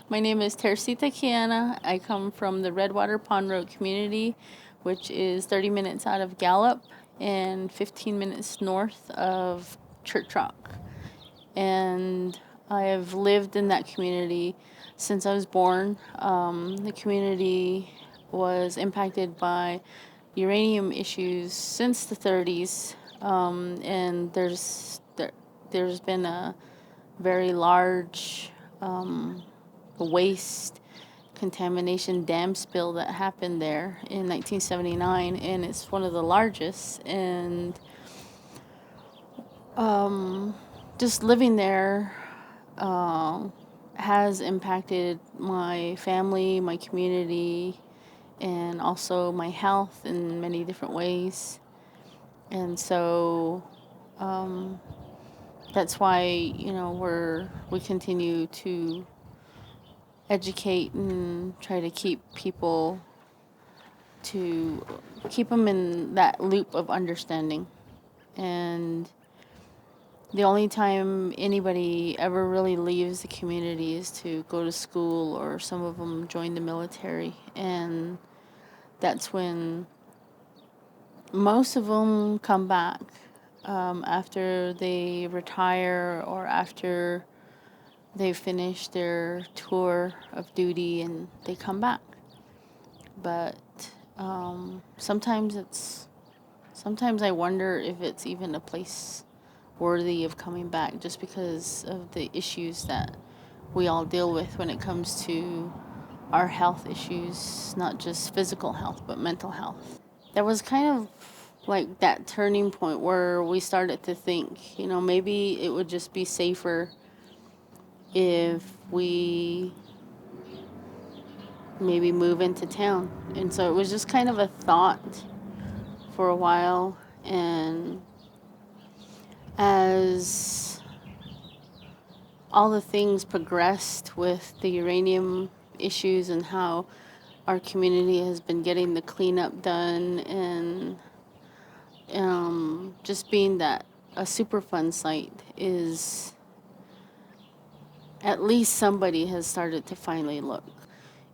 My name is TKeyanna. I come from the Redwater Pond Road community, which is 30 minutes out of Gallup and 15 minutes north of Church Rock. And I have lived in that community since I was born. The community was impacted by uranium issues since the 30s, and there's been a very large waste contamination dam spill that happened there in 1979, and it's one of the largest. And just living there has impacted my family, my community, and also my health in many different ways. And so that's why we continue to educate and try to keep them in that loop of understanding. And the only time anybody ever really leaves the community is to go to school, or some of them join the military, and that's when most of them come back after they retire or after they finish their tour of duty, and they come back. But sometimes I wonder if it's even a place worthy of coming back, just because of the issues that we all deal with when it comes to our health issues, not just physical health, but mental health. That was kind of like that turning point where we started to think, maybe it would just be safer if we maybe move into town. And so it was just kind of a thought for a while. And as all the things progressed with the uranium issues and how our community has been getting the cleanup done, and just being that a Superfund site is, at least somebody has started to finally look.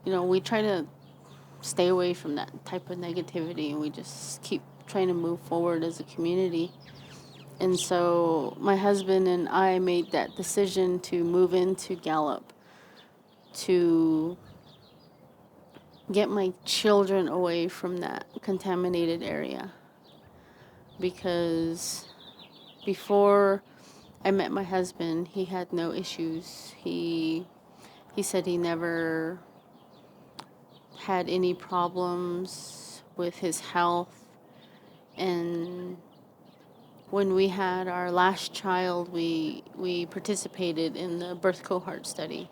We try to stay away from that type of negativity, and we just keep trying to move forward as a community. And so my husband and I made that decision to move into Gallup to get my children away from that contaminated area. Because before I met my husband, he had no issues. He said he never had any problems with his health. And when we had our last child, we participated in the birth cohort study,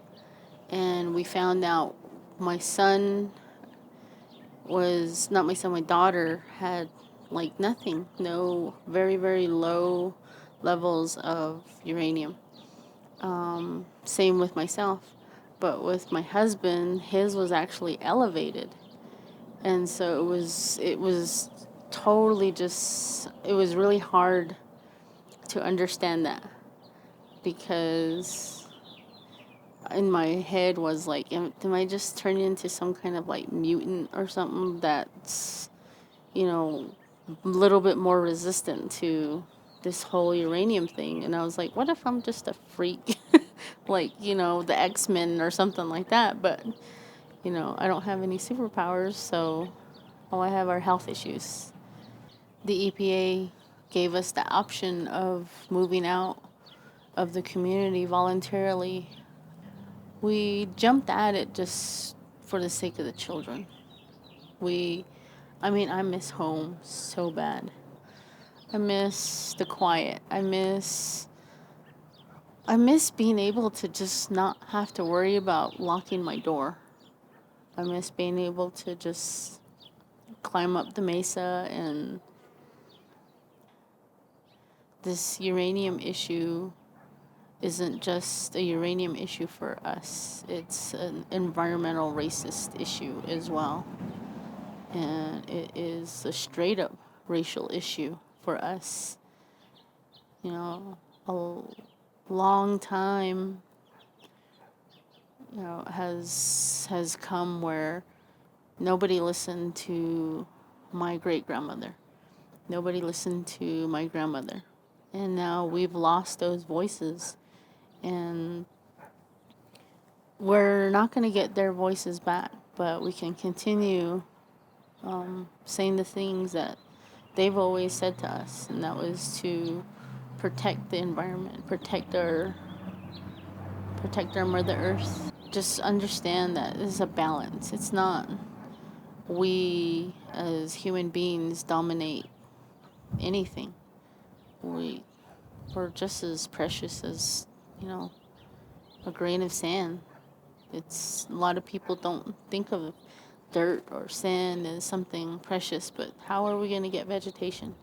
and we found out my son was not my son, my daughter had like nothing, no, very, very low levels of uranium. Same with myself. But with my husband, his was actually elevated. And so it was totally just, it was really hard to understand that, because in my head was like, am I just turning into some kind of like mutant or something that's, a little bit more resistant to this whole uranium thing? And I was like, what if I'm just a freak? Like, the X-Men or something like that. But, I don't have any superpowers, so all I have are health issues. The EPA gave us the option of moving out of the community voluntarily. We jumped at it just for the sake of the children. I miss home so bad. I miss the quiet. I miss being able to just not have to worry about locking my door. I miss being able to just climb up the mesa. And this uranium issue isn't just a uranium issue for us. It's an environmental racist issue as well. And it is a straight up racial issue for us. A long time has come where nobody listened to my great grandmother. Nobody listened to my grandmother. And now we've lost those voices. And we're not going to get their voices back, but we can continue saying the things that they've always said to us, and that was to protect the environment, protect our Mother Earth. Just understand that this is a balance. It's not we as human beings dominate anything. We're just as precious as, a grain of sand. It's a lot of people don't think of dirt or sand as something precious, but how are we going to get vegetation?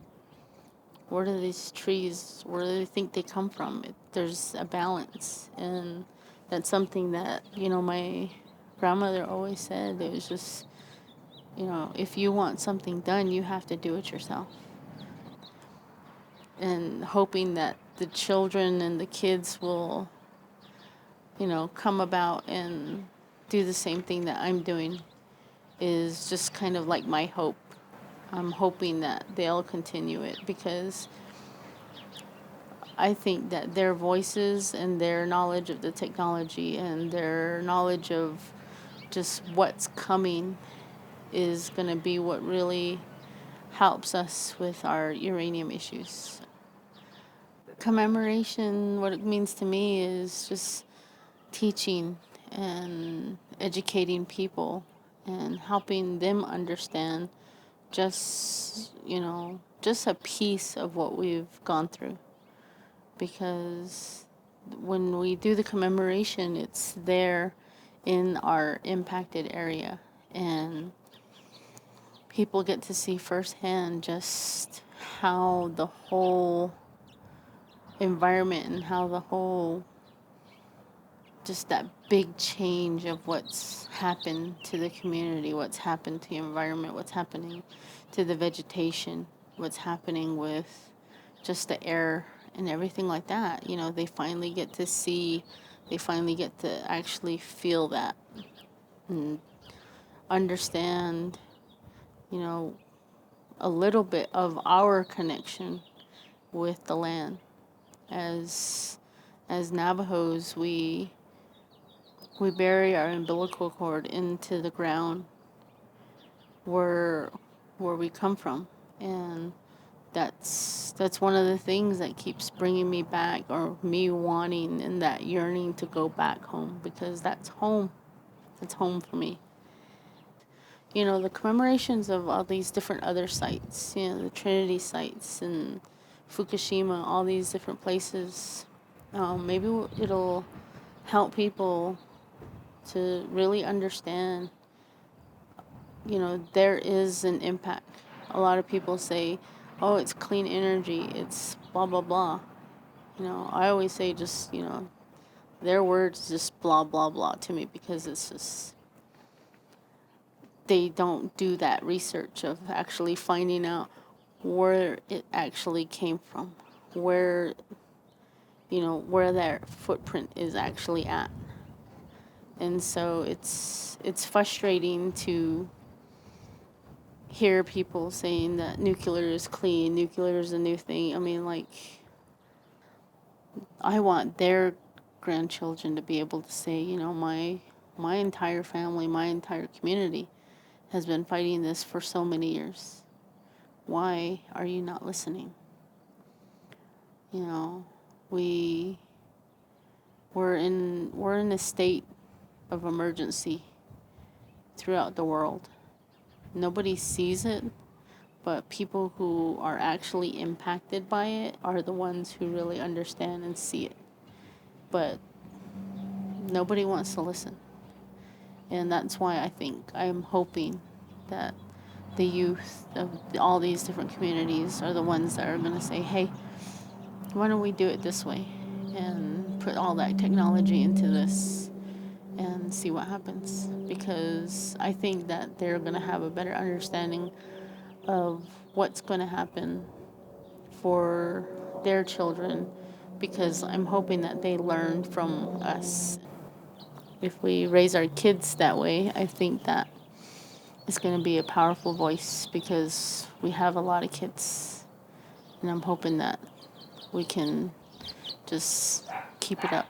Where do these trees, where do they think they come from? There's a balance, and that's something that, my grandmother always said. It was just, if you want something done, you have to do it yourself. And hoping that the children and the kids will, come about and do the same thing that I'm doing is just kind of like my hope. I'm hoping that they'll continue it, because I think that their voices and their knowledge of the technology and their knowledge of just what's coming is going to be what really helps us with our uranium issues. Commemoration, what it means to me is just teaching and educating people and helping them understand just a piece of what we've gone through. Because when we do the commemoration, it's there in our impacted area, and people get to see firsthand just how the whole environment and how the whole, just that big change of what's happened to the community, what's happened to the environment, what's happening to the vegetation, what's happening with just the air and everything like that. They finally get to see, they finally get to actually feel that and understand, a little bit of our connection with the land. As Navajos, we bury our umbilical cord into the ground where we come from, and that's one of the things that keeps bringing me back, or me wanting and that yearning to go back home, because that's home. That's home for me. The commemorations of all these different other sites, the Trinity sites and Fukushima, all these different places, maybe it'll help people to really understand, there is an impact. A lot of people say, oh, it's clean energy, it's blah, blah, blah. I always say just, their words just blah, blah, blah to me, because it's just, they don't do that research of actually finding out where it actually came from, where their footprint is actually at. And so it's frustrating to hear people saying that nuclear is clean, nuclear is a new thing. I mean, I want their grandchildren to be able to say, my entire family, my entire community has been fighting this for so many years. Why are you not listening? We're in a state of emergency throughout the world. Nobody sees it, but people who are actually impacted by it are the ones who really understand and see it. But nobody wants to listen. And that's why I'm hoping that the youth of all these different communities are the ones that are going to say, hey, why don't we do it this way and put all that technology into this and see what happens. Because I think that they're going to have a better understanding of what's going to happen for their children, because I'm hoping that they learn from us. if we raise our kids that way, I think that it's going to be a powerful voice because we have a lot of kids. And I'm hoping that we can just keep it up.